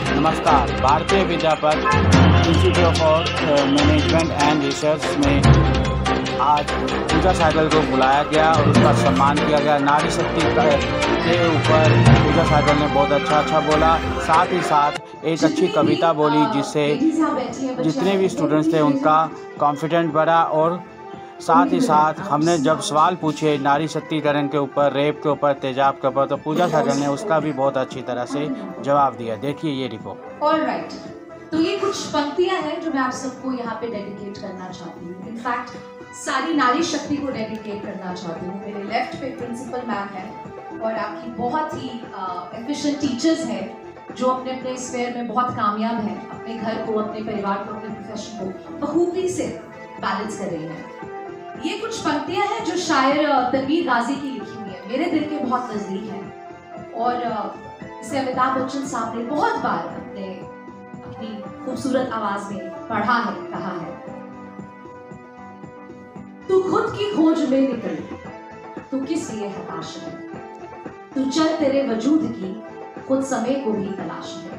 नमस्कार। Bharati Vidyapeeth institute of management and research में आज पूजा सहगल को बुलाया गया और उसका सम्मान किया गया। नारी शक्ति के ऊपर पूजा सहगल ने बहुत अच्छा बोला, साथ ही साथ एक अच्छी कविता बोली जिससे जितने भी स्टूडेंट्स थे उनका कॉन्फिडेंस बढ़ा। और साथ ही साथ हमने जब सवाल पूछे नारी शक्तिकरण के ऊपर, रेप के ऊपर, तेजाब के ऊपर, तो पूजा सहगल ने उसका भी बहुत अच्छी तरह से जवाब दिया। देखिए ये रिपोर्ट। ऑलराइट, तो ये कुछ पंक्तियां हैं जो मैं आप सबको यहाँ पे डेडिकेट करना चाहती हूँ। इनफैक्ट सारी नारी शक्ति को डेडिकेट करना चाहती हूँ। मेरे लेफ्ट पे प्रिंसिपल मैम है और आपकी बहुत ही एफिशिएंट टीचर्स हैं जो अपने अपने स्फीयर में बहुत कामयाब हैं, अपने घर को, अपने परिवार को, अपने प्रोफेशन को बखूबी से बैलेंस कर रही हैं। ये कुछ पंक्तियां हैं जो शायर तनवीर गाजी की लिखी हुई है, मेरे दिल के बहुत नजदीक है और इसे अमिताभ बच्चन साहब ने बहुत बार अपनी खूबसूरत आवाज में पढ़ा है, कहा है। तू खुद की खोज में निकल, तू किस लिए हताश है, तू चल तेरे वजूद की खुद समय को भी तलाश है,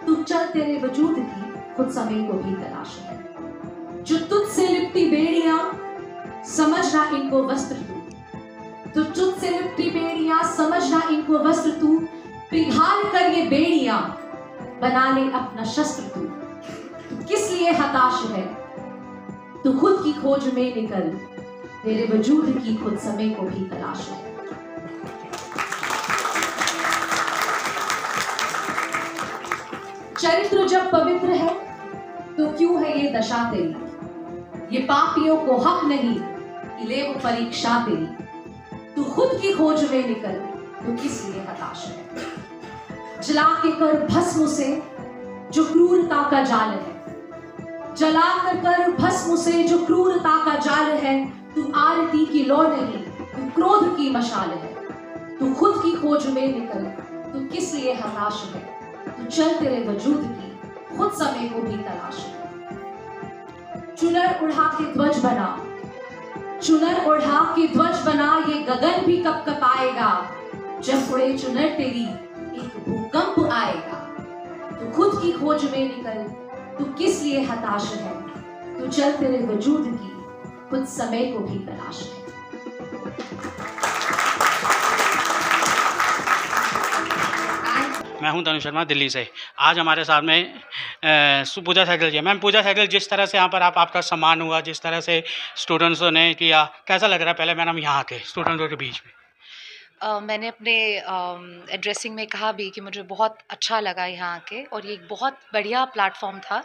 तू चल तेरे वजूद की खुद समय को भी तलाश है। जो तुझसे लिपटी बेड़ियां समझना इनको वस्त्र तू, तो तुझसे लिपटी बेड़ियां समझना इनको वस्त्र तू, पिघाल कर ये बेड़ियां बना ले अपना शस्त्र तू किस लिए हताश है, तू खुद की खोज में निकल, तेरे वजूद की खुद समय को भी तलाश है। चरित्र जब पवित्र है तो क्यों है ये दशा तेरी, ये पापियों को हक नहीं कि ले वो परीक्षा तेरी, तू खुद की खोज में निकल, तू किस लिए हताश है। जला के कर भस्म से जो क्रूरता का जाल है, जला कर भस्म से जो क्रूरता का जाल है, तू आरती की लौ नहीं, तू क्रोध की मशाल है, तू खुद की खोज में निकल, तू किस लिए हताश है, तू चल तेरे वजूद की खुद समय को भी तलाश है। चुनर उड़ा के ध्वज बना, चुनर उड़ा के ध्वज बना, ये गगन भी कपकपाएगा, जब उड़े चुनर तेरी एक भूकंप आएगा, तू खुद की खोज में निकल, तू किस लिए हताश है, तू चल तेरे वजूद की खुद समय को भी तलाश है। मैं हूं तनु शर्मा दिल्ली से। आज हमारे साथ में पूजा सहगल जी। मैम, पूजा सहगल, जिस तरह से यहाँ पर आपका सम्मान हुआ, जिस तरह से स्टूडेंट्सों ने किया, कैसा लग रहा है? पहले मैडम यहाँ के स्टूडेंटों के बीच में मैंने अपने एड्रेसिंग में कहा भी कि मुझे बहुत अच्छा लगा यहाँ के, और ये एक बहुत बढ़िया प्लेटफॉर्म था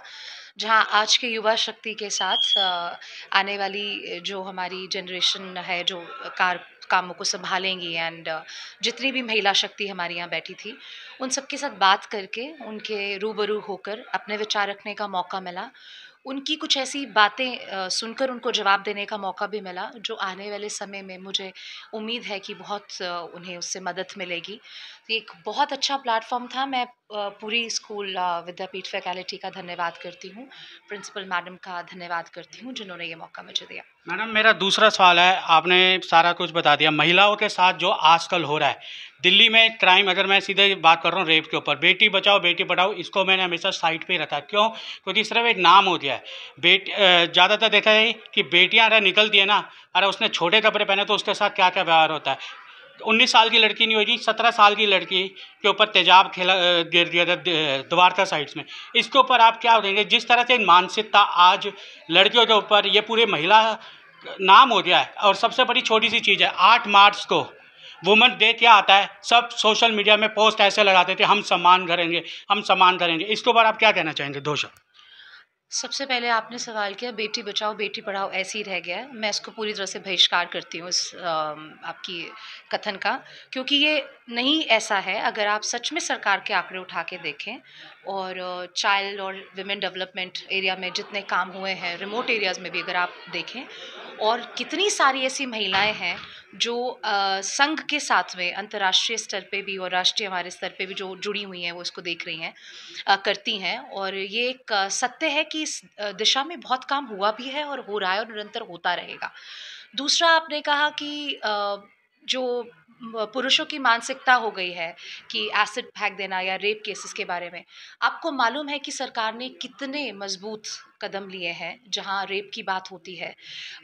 जहाँ आज के युवा शक्ति के साथ आने वाली जो हमारी जनरेशन है जो कामों को संभालेंगी, एंड जितनी भी महिला शक्ति हमारे यहाँ बैठी थी उन सबके साथ बात करके उनके रूबरू होकर अपने विचार रखने का मौका मिला। उनकी कुछ ऐसी बातें सुनकर उनको जवाब देने का मौका भी मिला जो आने वाले समय में मुझे उम्मीद है कि बहुत उन्हें उससे मदद मिलेगी। तो एक बहुत अच्छा प्लेटफॉर्म था। मैं पूरी स्कूल विद्यापीठ फैकल्टी का धन्यवाद करती हूँ, प्रिंसिपल मैडम का धन्यवाद करती हूँ जिन्होंने ये मौका मुझे दिया। मैडम, मेरा दूसरा सवाल है, आपने सारा कुछ बता दिया। महिलाओं के साथ जो आजकल हो रहा है दिल्ली में क्राइम, अगर मैं सीधे बात कर रहा हूँ रेप के ऊपर, बेटी बचाओ बेटी पढ़ाओ, इसको मैंने हमेशा साइड पे रखा। क्यों? क्योंकि सिर्फ एक नाम हो गया है। ज़्यादातर देखा है कि बेटियाँ अगर निकलती है ना, अरे उसने छोटे कपड़े पहने तो उसके साथ क्या क्या व्यवहार होता है। 19 साल की लड़की नहीं होगी, 17 साल की लड़की के ऊपर तेजाब गिर दिया था द्वारका साइड्स में। इसके ऊपर आप क्या कहेंगे? जिस तरह से मानसिकता आज लड़कियों के ऊपर, ये पूरे महिला नाम हो गया है। और सबसे बड़ी छोटी सी चीज़ है, 8 मार्च को वुमेन डे क्या आता है, सब सोशल मीडिया में पोस्ट ऐसे लगाते थे, हम सम्मान करेंगे, हम सम्मान करेंगे। इसके ऊपर आप क्या कहना चाहेंगे? 2 शब्द। सबसे पहले आपने सवाल किया बेटी बचाओ बेटी पढ़ाओ ऐसे ही रह गया है। मैं इसको पूरी तरह से बहिष्कार करती हूँ इस आपकी कथन का, क्योंकि ये नहीं ऐसा है। अगर आप सच में सरकार के आंकड़े उठा के देखें और चाइल्ड और विमेन डेवलपमेंट एरिया में जितने काम हुए हैं, रिमोट एरियाज़ में भी अगर आप देखें, और कितनी सारी ऐसी महिलाएं हैं जो संघ के साथ में अंतर्राष्ट्रीय स्तर पे भी और राष्ट्रीय हमारे स्तर पे भी जो जुड़ी हुई हैं वो इसको देख रही हैं, करती हैं। और ये एक सत्य है कि इस दिशा में बहुत काम हुआ भी है और हो रहा है और निरंतर होता रहेगा। दूसरा आपने कहा कि जो पुरुषों की मानसिकता हो गई है कि एसिड फेंक देना या रेप केसेस के बारे में, आपको मालूम है कि सरकार ने कितने मजबूत कदम लिए हैं जहां रेप की बात होती है।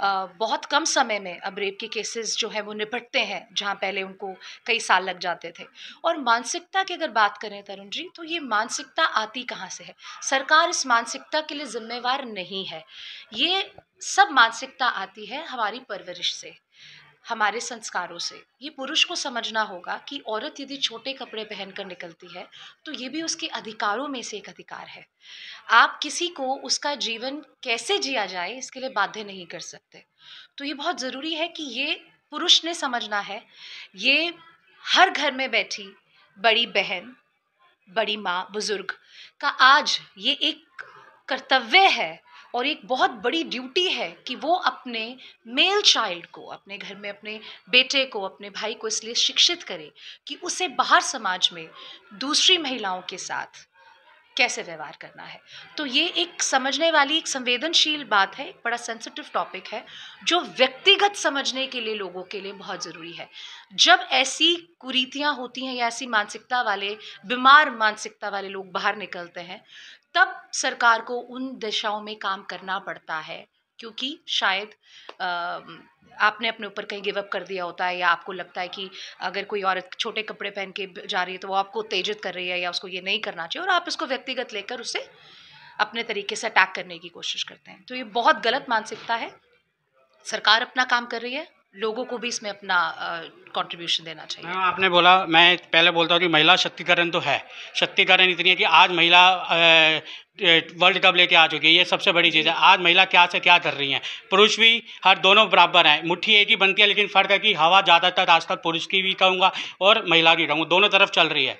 बहुत कम समय में अब रेप के केसेस जो है वो निपटते हैं, जहां पहले उनको कई साल लग जाते थे। और मानसिकता की अगर बात करें तरुण जी, तो ये मानसिकता आती कहाँ से है? सरकार इस मानसिकता के लिए जिम्मेवार नहीं है। ये सब मानसिकता आती है हमारी परवरिश से, हमारे संस्कारों से। ये पुरुष को समझना होगा कि औरत यदि छोटे कपड़े पहनकर निकलती है तो ये भी उसके अधिकारों में से एक अधिकार है। आप किसी को उसका जीवन कैसे जिया जाए इसके लिए बाध्य नहीं कर सकते। तो ये बहुत ज़रूरी है कि ये पुरुष ने समझना है। ये हर घर में बैठी बड़ी बहन, बड़ी माँ, बुजुर्ग का आज ये एक कर्तव्य है और एक बहुत बड़ी ड्यूटी है कि वो अपने मेल चाइल्ड को, अपने घर में अपने बेटे को, अपने भाई को इसलिए शिक्षित करे कि उसे बाहर समाज में दूसरी महिलाओं के साथ कैसे व्यवहार करना है। तो ये एक समझने वाली, एक संवेदनशील बात है, एक बड़ा सेंसिटिव टॉपिक है जो व्यक्तिगत समझने के लिए लोगों के लिए बहुत ज़रूरी है। जब ऐसी कुरीतियाँ होती हैं या ऐसी मानसिकता वाले, बीमार मानसिकता वाले लोग बाहर निकलते हैं, तब सरकार को उन दिशाओं में काम करना पड़ता है, क्योंकि शायद आपने अपने ऊपर कहीं गिव अप कर दिया होता है, या आपको लगता है कि अगर कोई औरत छोटे कपड़े पहन के जा रही है तो वो आपको उत्तेजित कर रही है या उसको ये नहीं करना चाहिए, और आप इसको व्यक्तिगत लेकर उसे अपने तरीके से अटैक करने की कोशिश करते हैं। तो ये बहुत गलत मानसिकता है। सरकार अपना काम कर रही है, लोगों को भी इसमें अपना कंट्रीब्यूशन देना चाहिए। मैम आपने बोला, मैं पहले बोलता हूँ कि महिला शक्तिकरण तो है, शक्तिकरण इतनी है कि आज महिला वर्ल्ड कप लेके आ चुकी है, ये सबसे बड़ी चीज़ है। आज महिला क्या से क्या कर रही हैं, पुरुष भी हर दोनों बराबर हैं, मुट्ठी एक ही बनती है, लेकिन फ़र्क है कि हवा ज़्यादातर आजकल पुरुष की भी कहूँगा और महिला की कहूँगा, दोनों तरफ चल रही है।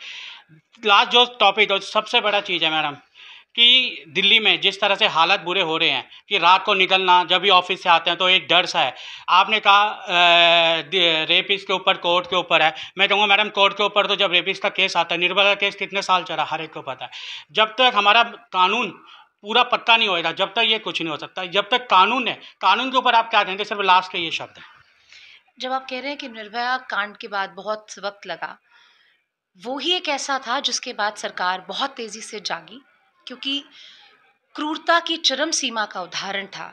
लास्ट जो टॉपिक है सबसे बड़ा चीज़ है मैडम कि दिल्ली में जिस तरह से हालत बुरे हो रहे हैं कि रात को निकलना, जब भी ऑफिस से आते हैं तो एक डर सा है। आपने कहा रेपिस्ट के ऊपर, कोर्ट के ऊपर है। मैं कहूँगा मैडम कोर्ट के ऊपर तो जब रेपिस्ट का केस आता है, निर्भया का केस कितने साल चला हर एक को पता है। जब तक हमारा कानून पूरा पक्का नहीं होएगा, जब तक ये कुछ नहीं हो सकता। जब तक कानून है, कानून के ऊपर आप क्या कहेंगे? सिर्फ लास्ट के ये शब्द है। जब आप कह रहे हैं कि निर्भया कांड के बाद बहुत वक्त लगा, वो ही एक ऐसा था जिसके बाद सरकार बहुत तेज़ी से जागी, क्योंकि क्रूरता की चरम सीमा का उदाहरण था।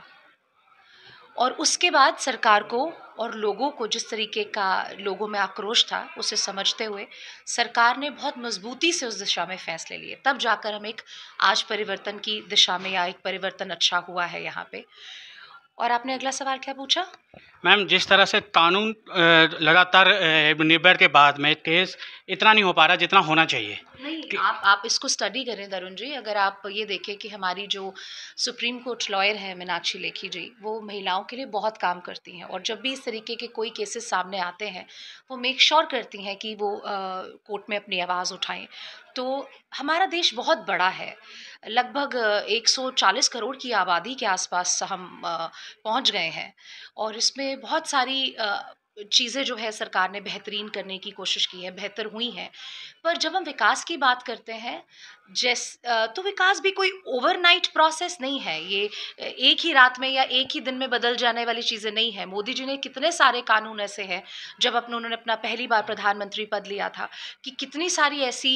और उसके बाद सरकार को और लोगों को जिस तरीके का लोगों में आक्रोश था, उसे समझते हुए सरकार ने बहुत मजबूती से उस दिशा में फैसले लिए। तब जाकर हम एक आज परिवर्तन की दिशा में, या एक परिवर्तन अच्छा हुआ है यहाँ पे। और आपने अगला सवाल क्या पूछा? मैम जिस तरह से कानून लगातार निर्भया के बाद में केस इतना नहीं हो पा रहा जितना होना चाहिए। नहीं, आप इसको स्टडी करें तरुण जी। अगर आप ये देखें कि हमारी जो सुप्रीम कोर्ट लॉयर है मीनाक्षी लेखी जी, वो महिलाओं के लिए बहुत काम करती हैं, और जब भी इस तरीके के कोई केसेस सामने आते हैं वो मेक श्योर करती हैं कि वो कोर्ट में अपनी आवाज़ उठाएं। तो हमारा देश बहुत बड़ा है, लगभग 140 करोड़ की आबादी के आसपास हम पहुंच गए हैं, और इसमें बहुत सारी चीज़ें जो है सरकार ने बेहतरीन करने की कोशिश की है, बेहतर हुई हैं। पर जब हम विकास की बात करते हैं, तो विकास भी कोई ओवरनाइट प्रोसेस नहीं है। ये एक ही रात में या एक ही दिन में बदल जाने वाली चीज़ें नहीं है। मोदी जी ने कितने सारे कानून ऐसे हैं, जब उन्होंने अपना पहली बार प्रधानमंत्री पद लिया था, कि कितनी सारी ऐसी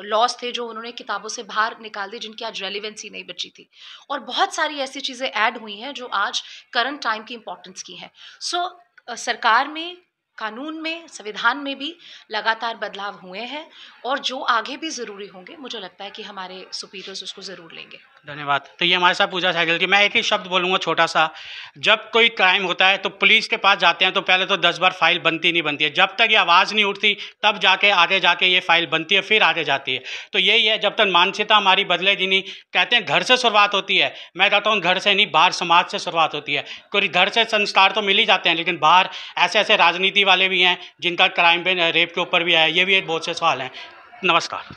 लॉज थे जो उन्होंने किताबों से बाहर निकाल दी, जिनकी आज रेलिवेंसी नहीं बची थी, और बहुत सारी ऐसी चीज़ें ऐड हुई हैं जो आज करंट टाइम की इम्पोर्टेंस की हैं। सो सरकार में, कानून में, संविधान में भी लगातार बदलाव हुए हैं, और जो आगे भी ज़रूरी होंगे, मुझे लगता है कि हमारे सुपीरियर्स उसको ज़रूर लेंगे। धन्यवाद। तो ये हमारे साथ पूजा सहगल की। मैं एक ही शब्द बोलूँगा छोटा सा, जब कोई क्राइम होता है तो पुलिस के पास जाते हैं तो पहले तो 10 बार फाइल बनती नहीं बनती है। जब तक ये आवाज़ नहीं उठती तब जाके आगे जाके ये फाइल बनती है, फिर आगे जाती है। तो यही है, जब तक मानसिकता हमारी बदलेगी नहीं। कहते हैं घर से शुरुआत होती है, मैं कहता हूँ घर से नहीं, बाहर समाज से शुरुआत होती है। कोई घर से संस्कार तो मिल ही जाते हैं, लेकिन बाहर ऐसे ऐसे राजनीति वाले भी हैं जिनका क्राइम पे, रेप के ऊपर भी है। ये भी एक बहुत से सवाल हैं। नमस्कार।